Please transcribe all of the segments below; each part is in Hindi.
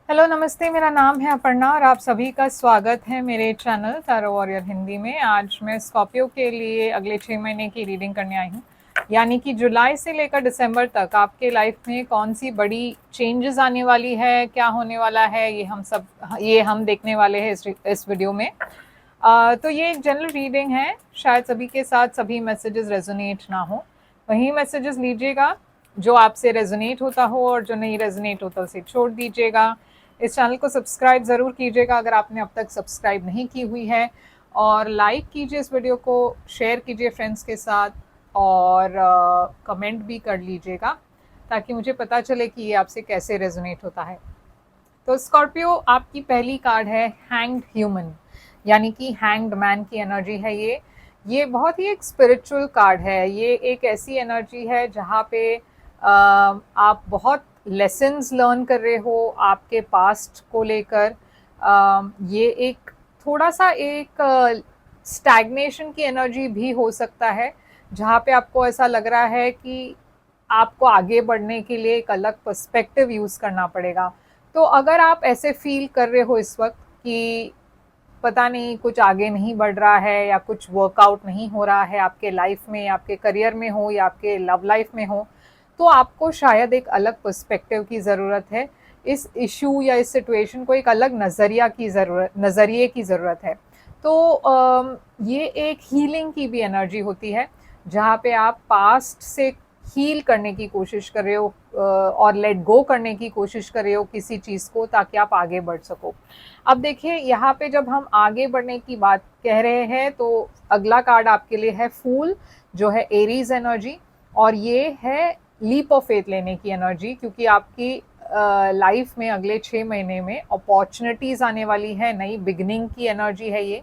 हेलो नमस्ते, मेरा नाम है अपर्णा और आप सभी का स्वागत है मेरे चैनल टैरो वॉरियर हिंदी में। आज मैं स्कॉर्पियो के लिए अगले 6 महीने की रीडिंग करने आई हूँ, यानी कि जुलाई से लेकर दिसंबर तक आपके लाइफ में कौन सी बड़ी चेंजेस आने वाली है, क्या होने वाला है, ये हम देखने वाले हैं इस वीडियो में। तो ये एक जनरल रीडिंग है, शायद सभी के साथ सभी मैसेजेस रेजोनेट ना हो। वही मैसेजेस लीजिएगा जो आपसे रेजोनेट होता हो और जो नहीं रेजोनेट होता उसे छोड़ दीजिएगा। इस चैनल को सब्सक्राइब ज़रूर कीजिएगा अगर आपने अब तक सब्सक्राइब नहीं की हुई है, और लाइक कीजिए इस वीडियो को, शेयर कीजिए फ्रेंड्स के साथ, और कमेंट भी कर लीजिएगा ताकि मुझे पता चले कि ये आपसे कैसे रेजोनेट होता है। तो स्कॉर्पियो, आपकी पहली कार्ड है हैंग्ड ह्यूमन, यानी कि हैंग्ड मैन की एनर्जी है ये बहुत ही एक स्पिरिचुअल कार्ड है। ये एक ऐसी एनर्जी है जहाँ पे आप बहुत लेसन्स लर्न कर रहे हो आपके पास्ट को लेकर। ये एक थोड़ा सा एक स्टैग्नेशन की एनर्जी भी हो सकता है, जहाँ पे आपको ऐसा लग रहा है कि आपको आगे बढ़ने के लिए एक अलग पर्सपेक्टिव यूज़ करना पड़ेगा। तो अगर आप ऐसे फील कर रहे हो इस वक्त कि पता नहीं कुछ आगे नहीं बढ़ रहा है या कुछ वर्कआउट नहीं हो रहा है आपके लाइफ में, आपके करियर में हो या आपके लव लाइफ में हो, तो आपको शायद एक अलग पर्सपेक्टिव की ज़रूरत है। इस इशू या इस सिचुएशन को एक अलग नज़रिए की ज़रूरत है। तो ये एक हीलिंग की भी एनर्जी होती है, जहाँ पे आप पास्ट से हील करने की कोशिश कर रहे हो और लेट गो करने की कोशिश कर रहे हो किसी चीज़ को, ताकि आप आगे बढ़ सको। अब देखिए, यहाँ पे जब हम आगे बढ़ने की बात कह रहे हैं तो अगला कार्ड आपके लिए है फूल, जो है एरीज एनर्जी, और ये है लीप ऑफ फेथ लेने की एनर्जी, क्योंकि आपकी लाइफ में अगले 6 महीने में अपॉर्चुनिटीज़ आने वाली है, नई बिगनिंग की एनर्जी है ये,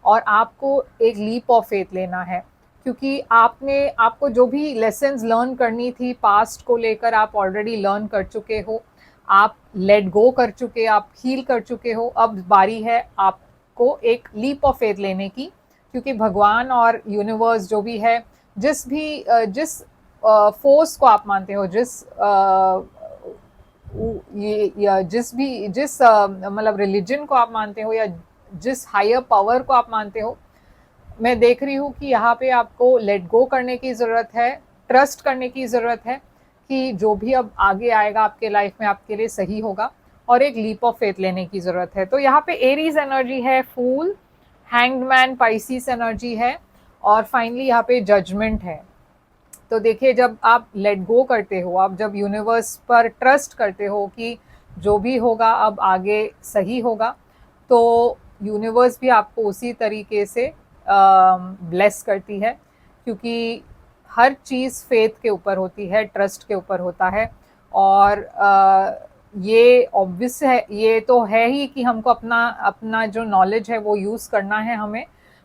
और आपको एक लीप ऑफ फेथ लेना है, क्योंकि आपको जो भी लेसन्स लर्न करनी थी पास्ट को लेकर, आप ऑलरेडी लर्न कर चुके हो, आप लेट गो कर चुके, आप हील कर चुके हो। अब बारी है आपको एक लीप ऑफ फेथ लेने की, क्योंकि भगवान और यूनिवर्स जो भी है, जिस फोर्स को आप मानते हो, जिस मतलब रिलीजन को आप मानते हो, या जिस हायर पावर को आप मानते हो, मैं देख रही हूँ कि यहाँ पे आपको लेट गो करने की ज़रूरत है, ट्रस्ट करने की ज़रूरत है कि जो भी अब आगे आएगा आपके लाइफ में आपके लिए सही होगा, और एक लीप ऑफ फेथ लेने की ज़रूरत है। तो यहाँ पे एरीज एनर्जी है, फूल, हैंग्ड मैन पाइसिस एनर्जी है, और फाइनली यहाँ पे जजमेंट है। तो देखिए, जब आप लेट गो करते हो, आप जब यूनिवर्स पर ट्रस्ट करते हो कि जो भी होगा अब आगे सही होगा, तो यूनिवर्स भी आपको उसी तरीके से ब्लेस करती है, क्योंकि हर चीज़ फेथ के ऊपर होती है, ट्रस्ट के ऊपर होता है। और ये ऑब्वियस है, ये तो है ही कि हमको अपना अपना जो नॉलेज है वो यूज़ करना है हमें,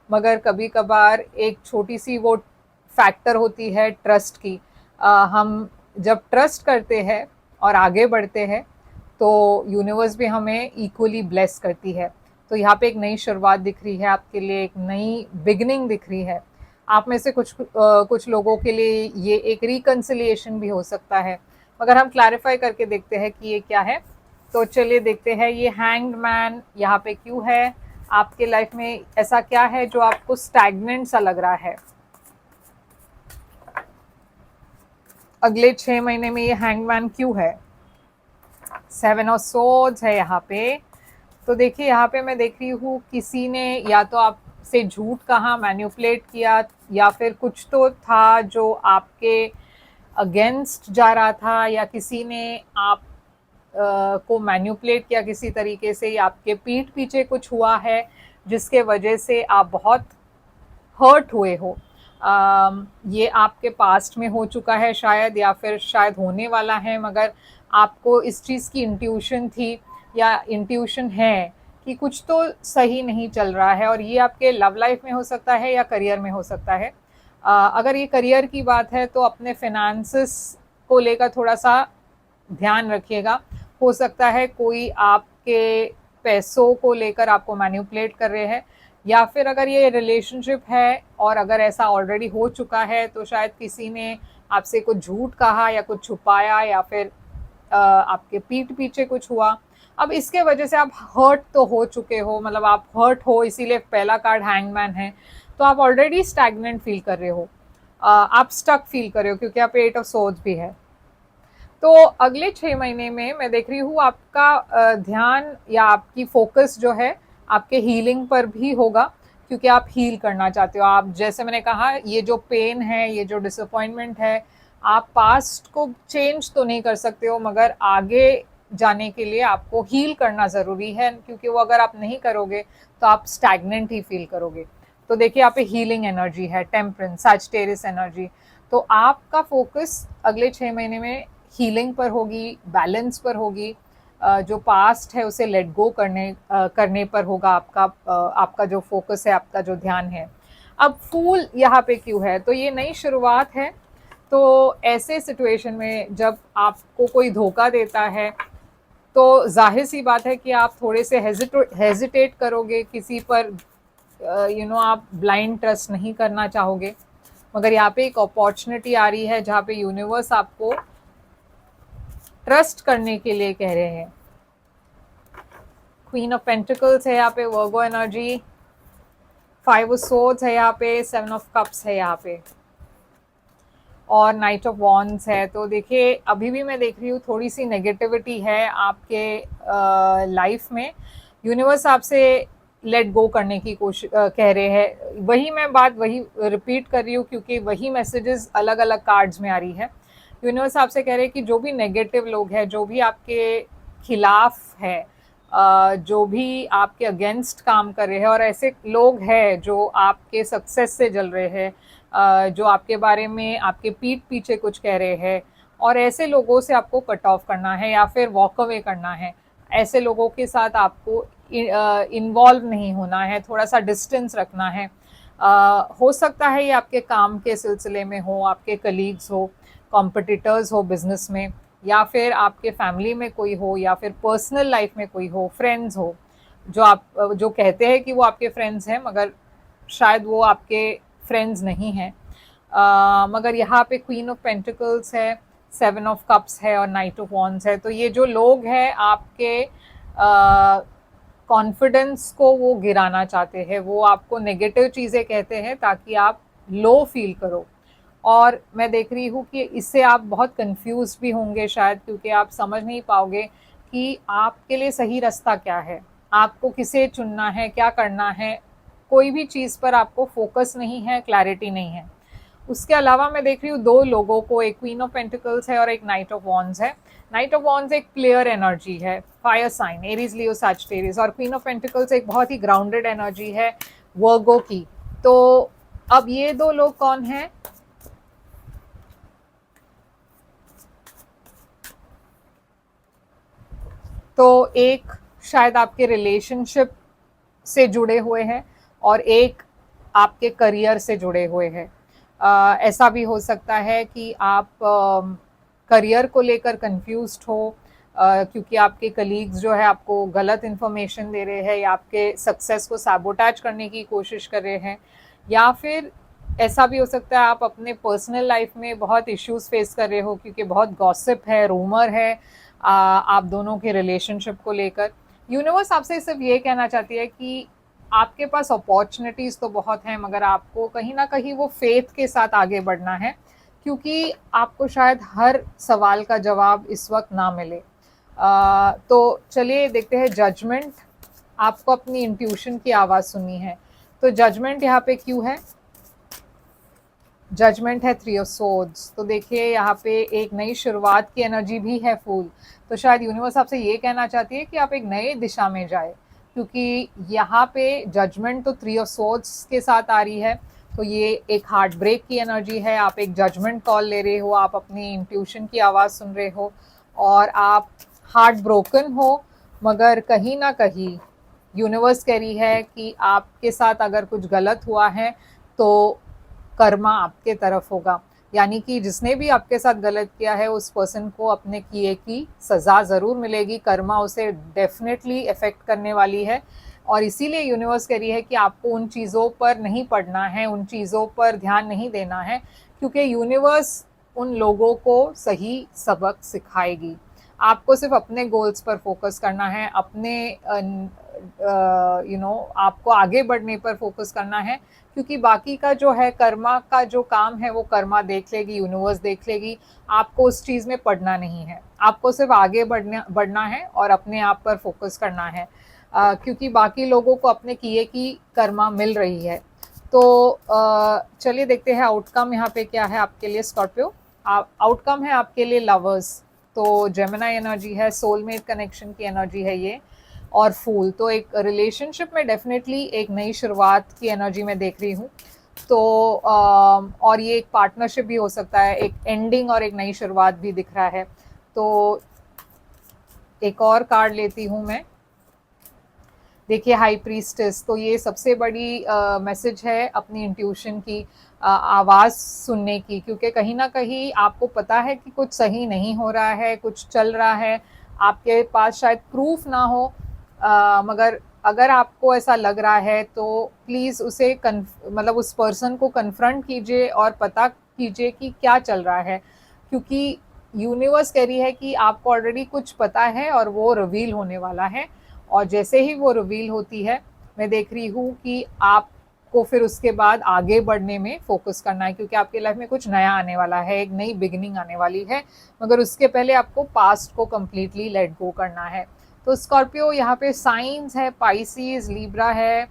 मगर कभी कभार एक छोटी सी वो फैक्टर होती है ट्रस्ट की। हम जब ट्रस्ट करते हैं और आगे बढ़ते हैं, तो यूनिवर्स भी हमें इक्वली ब्लेस करती है। तो यहाँ पे एक नई शुरुआत दिख रही है आपके लिए, एक नई बिगनिंग दिख रही है। आप में से कुछ लोगों के लिए ये एक रिकन्सिलिएशन भी हो सकता है, मगर हम क्लैरिफाई करके देखते हैं कि ये क्या है। तो चलिए देखते हैं, ये हैंग्ड मैन यहाँ पे क्यों है, आपके लाइफ में ऐसा क्या है जो आपको स्टैग्नेंट सा लग रहा है अगले 6 महीने में, ये हैंग्ड मैन क्यों है। 7 ऑफ सोर्ड्स है यहाँ पे। तो देखिए, यहाँ पे मैं देख रही हूँ किसी ने या तो आपसे झूठ कहा, मैन्युपुलेट किया, या फिर कुछ तो था जो आपके अगेंस्ट जा रहा था, या किसी ने आप को मैन्युपुलेट किया किसी तरीके से, या आपके पीठ पीछे कुछ हुआ है जिसके वजह से आप बहुत हर्ट हुए हो। ये आपके पास्ट में हो चुका है शायद, या फिर शायद होने वाला है, मगर आपको इस चीज़ की इंट्यूशन थी या इंट्यूशन है कि कुछ तो सही नहीं चल रहा है, और ये आपके लव लाइफ में हो सकता है या करियर में हो सकता है। अगर ये करियर की बात है तो अपने फिनेंसेस को लेकर थोड़ा सा ध्यान रखिएगा। हो सकता है कोई आपके पैसों को लेकर आपको मैन्युपुलेट कर रहे हैं, या फिर अगर ये रिलेशनशिप है और अगर ऐसा ऑलरेडी हो चुका है, तो शायद किसी ने आपसे कुछ झूठ कहा या कुछ छुपाया, या फिर आपके पीठ पीछे कुछ हुआ। अब इसके वजह से आप हर्ट तो हो चुके हो, मतलब आप हर्ट हो, इसीलिए पहला कार्ड हैंगमैन है, तो आप ऑलरेडी स्टैग्नेंट फील कर रहे हो, आप स्टक फील कर रहे हो, क्योंकि आप 8 ऑफ सोर्ड्स भी है। तो अगले 6 महीने में मैं देख रही हूँ आपका ध्यान या आपकी फोकस जो है आपके हीलिंग पर भी होगा, क्योंकि आप हील करना चाहते हो। आप, जैसे मैंने कहा, ये जो पेन है, ये जो डिसअपॉइंटमेंट है, आप पास्ट को चेंज तो नहीं कर सकते हो, मगर आगे जाने के लिए आपको हील करना ज़रूरी है, क्योंकि वो अगर आप नहीं करोगे तो आप स्टैग्नेंट ही फील करोगे। तो देखिए यहाँ पे हीलिंग एनर्जी है, टेम्परेंस, सैजिटेरियस एनर्जी। तो आपका फोकस अगले 6 महीने में हीलिंग पर होगी, बैलेंस पर होगी, जो पास्ट है उसे लेट गो करने पर होगा आपका जो फोकस है, आपका जो ध्यान है। अब फूल यहाँ पे क्यों है, तो ये नई शुरुआत है। तो ऐसे सिचुएशन में जब आपको कोई धोखा देता है तो जाहिर सी बात है कि आप थोड़े से हेजिटेट करोगे किसी पर, आप ब्लाइंड ट्रस्ट नहीं करना चाहोगे। मगर यहाँ पे एक अपॉर्चुनिटी आ रही है जहाँ पे यूनिवर्स आपको ट्रस्ट करने के लिए कह रहे हैं। क्वीन ऑफ पेंटिकल्स है यहाँ पे, वर्गो एनर्जी, 5 ऑफ सोर्ड्स है यहाँ पे, 7 ऑफ कप्स है यहाँ पे, और नाइट ऑफ वॉन्ड्स है। तो देखिए अभी भी मैं देख रही हूँ थोड़ी सी नेगेटिविटी है आपके लाइफ में। यूनिवर्स आपसे लेट गो करने की कोशिश कह रहे हैं। वही मैं बात वही रिपीट कर रही हूँ, क्योंकि वही मैसेजेस अलग अलग कार्ड्स में आ रही है। यूनिवर्स आपसे कह रहे हैं कि जो भी नेगेटिव लोग हैं, जो भी आपके खिलाफ है, जो भी आपके अगेंस्ट काम कर रहे हैं, और ऐसे लोग हैं जो आपके सक्सेस से जल रहे हैं, जो आपके बारे में आपके पीठ पीछे कुछ कह रहे हैं, और ऐसे लोगों से आपको कट ऑफ करना है या फिर वॉक अवे करना है। ऐसे लोगों के साथ आपको इन्वॉल्व नहीं होना है, थोड़ा सा डिस्टेंस रखना है। हो सकता है ये आपके काम के सिलसिले में हो, आपके कलीग्स हो, कॉम्पिटिटर्स हो बिजनेस में, या फिर आपके फैमिली में कोई हो, या फिर पर्सनल लाइफ में कोई हो, फ्रेंड्स हो, जो कहते हैं कि वो आपके फ्रेंड्स हैं, मगर शायद वो आपके फ्रेंड्स नहीं हैं। मगर यहाँ पे क्वीन ऑफ पेंटिकल्स है, 7 ऑफ कप्स है, और नाइट ऑफ वॉन्ड्स है। तो ये जो लोग हैं आपके कॉन्फिडेंस को वो गिराना चाहते हैं, वो आपको नेगेटिव चीज़ें कहते हैं ताकि आप लो फील करो। और मैं देख रही हूँ कि इससे आप बहुत कंफ्यूज भी होंगे शायद, क्योंकि आप समझ नहीं पाओगे कि आपके लिए सही रास्ता क्या है, आपको किसे चुनना है, क्या करना है। कोई भी चीज़ पर आपको फोकस नहीं है, क्लैरिटी नहीं है। उसके अलावा मैं देख रही हूँ 2 लोगों को, एक क्वीन ऑफ पेंटिकल्स है और एक नाइट ऑफ वॉन्ड्स है। नाइट ऑफ वॉन्ड्स एक क्लियर एनर्जी है, फायर साइन, एरीज, लियो, सैजिटेरियस, और क्वीन ऑफ पेंटिकल्स एक बहुत ही ग्राउंडेड एनर्जी है, वर्गो की। तो अब ये 2 लोग कौन हैं? तो एक शायद आपके रिलेशनशिप से जुड़े हुए हैं, और एक आपके करियर से जुड़े हुए हैं। ऐसा भी हो सकता है कि आप करियर को लेकर कंफ्यूज्ड हो, क्योंकि आपके कलीग्स जो है आपको गलत इन्फॉर्मेशन दे रहे हैं, या आपके सक्सेस को सैबोटैज करने की कोशिश कर रहे हैं, या फिर ऐसा भी हो सकता है आप अपने पर्सनल लाइफ में बहुत इश्यूज फेस कर रहे हो, क्योंकि बहुत गॉसिप है, रूमर है आप दोनों के रिलेशनशिप को लेकर। यूनिवर्स आपसे सिर्फ ये कहना चाहती है कि आपके पास अपॉर्चुनिटीज़ तो बहुत हैं, मगर आपको कहीं ना कहीं वो फेथ के साथ आगे बढ़ना है, क्योंकि आपको शायद हर सवाल का जवाब इस वक्त ना मिले। तो चलिए देखते हैं जजमेंट। आपको अपनी इंट्यूशन की आवाज़ सुननी है। तो जजमेंट यहाँ पे क्यों है? जजमेंट है 3 ऑफ सोर्ड्स। तो देखिए यहाँ पे एक नई शुरुआत की एनर्जी भी है, फूल। तो शायद यूनिवर्स आपसे ये कहना चाहती है कि आप एक नए दिशा में जाए, क्योंकि यहाँ पे जजमेंट तो 3 ऑफ सोर्ड्स के साथ आ रही है। तो ये एक हार्ट ब्रेक की एनर्जी है, आप एक जजमेंट कॉल ले रहे हो, आप अपनी इंट्यूशन की आवाज़ सुन रहे हो, और आप हार्ट ब्रोकन हो, मगर कहीं ना कहीं यूनिवर्स कह रही है कि आपके साथ अगर कुछ गलत हुआ है तो कर्मा आपके तरफ होगा। यानी कि जिसने भी आपके साथ गलत किया है उस पर्सन को अपने किए की सज़ा ज़रूर मिलेगी, कर्मा उसे डेफिनेटली इफ़ेक्ट करने वाली है। और इसीलिए यूनिवर्स कह रही है कि आपको उन चीज़ों पर नहीं पड़ना है, उन चीज़ों पर ध्यान नहीं देना है, क्योंकि यूनिवर्स उन लोगों को सही सबक सिखाएगी। आपको सिर्फ अपने गोल्स पर फोकस करना है, अपने आपको आगे बढ़ने पर फोकस करना है, क्योंकि बाकी का जो है कर्मा का जो काम है वो कर्मा देख लेगी, यूनिवर्स देख लेगी। आपको उस चीज़ में पढ़ना नहीं है, आपको सिर्फ आगे बढ़ना है और अपने आप पर फोकस करना है, क्योंकि बाकी लोगों को अपने किए की कर्मा मिल रही है। तो चलिए देखते हैं आउटकम यहाँ पे क्या है आपके लिए स्कॉर्पियो। आउटकम है आपके लिए लवर्स, तो जेमिनी एनर्जी है, सोलमेट कनेक्शन की एनर्जी है ये, और फूल। तो एक रिलेशनशिप में डेफिनेटली एक नई शुरुआत की एनर्जी में देख रही हूँ। तो और ये एक पार्टनरशिप भी हो सकता है, एक एंडिंग और एक नई शुरुआत भी दिख रहा है। तो एक और कार्ड लेती हूँ मैं। देखिए हाई प्रीस्टेस, तो ये सबसे बड़ी मैसेज है अपनी इंट्यूशन की, आवाज़ सुनने की, क्योंकि कहीं ना कहीं आपको पता है कि कुछ सही नहीं हो रहा है, कुछ चल रहा है, आपके पास शायद प्रूफ ना हो, मगर अगर आपको ऐसा लग रहा है तो प्लीज़ उसे मतलब उस पर्सन को कन्फ्रंट कीजिए और पता कीजिए कि क्या चल रहा है, क्योंकि यूनिवर्स कह रही है कि आपको ऑलरेडी कुछ पता है और वो रिवील होने वाला है। और जैसे ही वो रिवील होती है, मैं देख रही हूँ कि आपको फिर उसके बाद आगे बढ़ने में फोकस करना है, क्योंकि आपके लाइफ में कुछ नया आने वाला है, एक नई बिगिनिंग आने वाली है, मगर उसके पहले आपको पास्ट को कम्प्लीटली लेट गो करना है। तो स्कॉर्पियो यहाँ पे साइंस है, पाइसिस, लिब्रा है,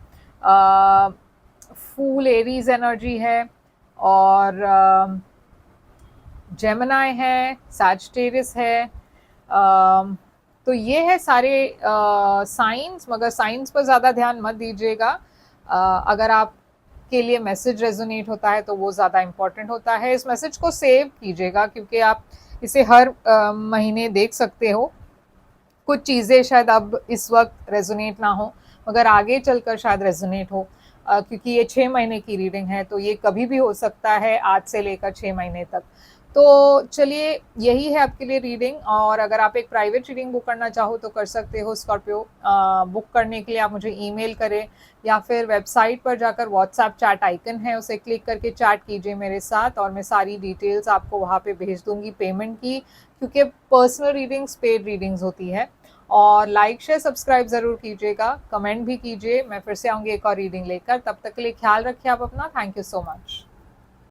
फूल एरीज एनर्जी है, और जेमिनी है, सैजिटेरियस है। तो ये है सारे साइंस, मगर साइंस पर ज़्यादा ध्यान मत दीजिएगा। अगर आप के लिए मैसेज रेजोनेट होता है तो वो ज़्यादा इम्पोर्टेंट होता है। इस मैसेज को सेव कीजिएगा, क्योंकि आप इसे हर महीने देख सकते हो। कुछ चीज़ें शायद अब इस वक्त रेजोनेट ना हो, मगर आगे चलकर शायद रेजोनेट हो, क्योंकि ये 6 महीने की रीडिंग है, तो ये कभी भी हो सकता है, आज से लेकर 6 महीने तक। तो चलिए यही है आपके लिए रीडिंग, और अगर आप एक प्राइवेट रीडिंग बुक करना चाहो तो कर सकते हो स्कॉर्पियो। बुक करने के लिए आप मुझे ईमेल करें, या फिर वेबसाइट पर जाकर व्हाट्सएप चैट आइकन है उसे क्लिक करके चैट कीजिए मेरे साथ, और मैं सारी डिटेल्स आपको वहाँ पे भेज दूँगी पेमेंट की, क्योंकि पर्सनल रीडिंग्स पेड रीडिंग्स होती है। और लाइक शेयर सब्सक्राइब ज़रूर कीजिएगा, कमेंट भी कीजिए। मैं फिर से आऊँगी एक और रीडिंग लेकर, तब तक के लिए ख्याल रखिए आप अपना। Thank you so much.